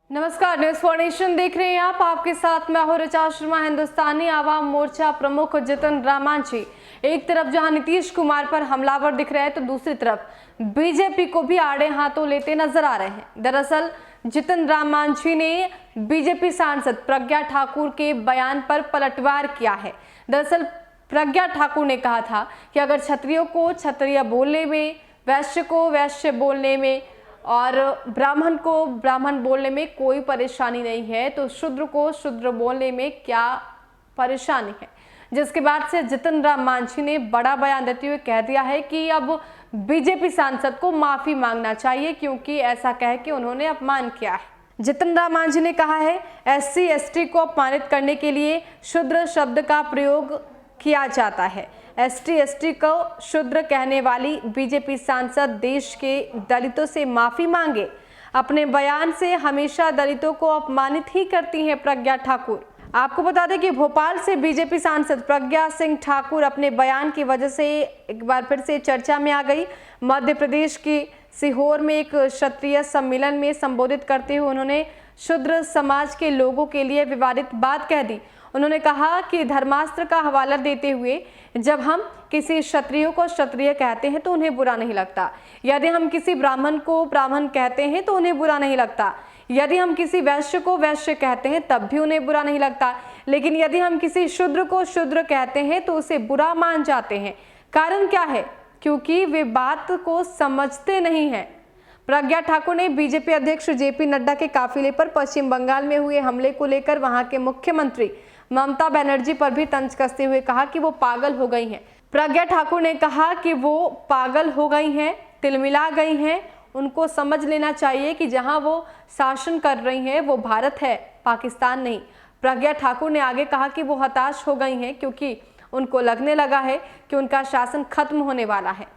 नमस्कार, news for nation देख रहे हैं आप। आपके साथ मैं हूं ऋचा शर्मा। हिंदुस्तानी आवाम मोर्चा प्रमुख जितन राम मांझी एक तरफ जहां नीतीश कुमार पर हमलावर दिख रहे हैं तो दूसरी तरफ बीजेपी को भी आड़े हाथों लेते नजर आ रहे हैं। दरअसल जितन राम मांझी ने बीजेपी सांसद प्रज्ञा ठाकुर के बयान पर पलटवार किया है। दरअसल प्रज्ञा ठाकुर ने कहा था कि अगर क्षत्रियों को क्षत्रिय बोलने में, वैश्य को वैश्य बोलने में और ब्राह्मण को ब्राह्मण बोलने में कोई परेशानी नहीं है तो शूद्र को शूद्र बोलने में क्या परेशानी है। जिसके बाद से जितन राम मांझी ने बड़ा बयान देते हुए कह दिया है कि अब बीजेपी सांसद को माफी मांगना चाहिए क्योंकि ऐसा कह के उन्होंने अपमान किया है। जितन राम मांझी ने कहा है SC ST को अपमानित करने के लिए शूद्र शब्द का प्रयोग किया जाता है। ST ST को शूद्र कहने वाली बीजेपी सांसद देश के दलितों से माफी मांगे। अपने बयान से हमेशा दलितों को अपमानित ही करती हैं प्रज्ञा ठाकुर। आपको बता दें कि भोपाल से बीजेपी सांसद प्रज्ञा सिंह ठाकुर अपने बयान की वजह से एक बार फिर से चर्चा में आ गई। मध्य प्रदेश की सीहोर में एक क्षत्रिय सम्मेलन में संबोधित करते हुए उन्होंने शूद्र समाज के लोगों के लिए विवादित बात कह दी। उन्होंने कहा कि धर्मास्त्र का हवाला देते हुए जब हम किसी क्षत्रिय को क्षत्रिय कहते हैं तो उन्हें बुरा नहीं लगता, यदि हम किसी ब्राह्मण को ब्राह्मण कहते हैं तो उन्हें बुरा नहीं लगता, यदि हम किसी वैश्य को वैश्य कहते हैं तब भी उन्हें बुरा नहीं लगता, लेकिन यदि हम किसी शूद्र को शूद्र कहते हैं तो उसे बुरा मान जाते हैं। कारण क्या है? क्योंकि वे बात को समझते नहीं हैं। प्रज्ञा ठाकुर ने बीजेपी अध्यक्ष JP नड्डा के काफिले पर पश्चिम बंगाल में हुए हमले को लेकर वहां के मुख्यमंत्री ममता बनर्जी पर भी तंज कसते हुए कहा कि वो पागल हो गई हैं। प्रज्ञा ठाकुर ने कहा कि वो पागल हो गई हैं, तिलमिला गई हैं। उनको समझ लेना चाहिए कि जहां वो शासन कर रही हैं वो भारत है, पाकिस्तान नहीं। प्रज्ञा ठाकुर ने आगे कहा कि वो हताश हो गई हैं क्योंकि उनको लगने लगा है कि उनका शासन खत्म होने वाला है।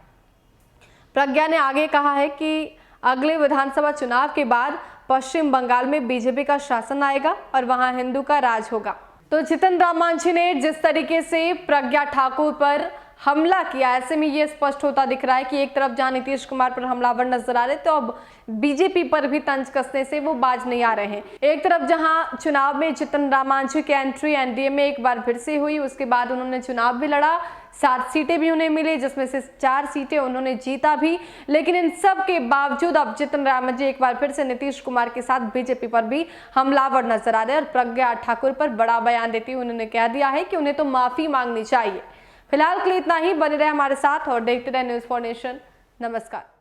प्रज्ञा ने आगे कहा है कि अगले विधानसभा चुनाव के बाद पश्चिम बंगाल में बीजेपी का शासन आएगा और वहां हिंदू का राज होगा। तो जितन राम मांझी ने जिस तरीके से प्रज्ञा ठाकुर पर हमला किया, ऐसे में ये स्पष्ट होता दिख रहा है कि एक तरफ जहां नीतीश कुमार पर हमलावर नजर आ रहे तो अब बीजेपी पर भी तंज कसने से वो बाज नहीं आ रहे हैं। एक तरफ जहां चुनाव में जितन राम मांझी की एंट्री NDA में एक बार फिर से हुई, उसके बाद उन्होंने चुनाव भी लड़ा, 7 सीटें भी उन्हें मिली जिसमें से 4 सीटें उन्होंने जीता भी। लेकिन इन सब के बावजूद अब जितन राम मांझी एक बार फिर से नीतीश कुमार के साथ बीजेपी पर भी हमलावर नजर आ रहे हैं और प्रज्ञा ठाकुर पर बड़ा बयान देते हुए उन्होंने कह दिया है कि उन्हें तो माफी मांगनी चाहिए। फिलहाल के लिए इतना ही। बने रहे हमारे साथ और देखते रहे न्यूज फॉर नेशन। नमस्कार।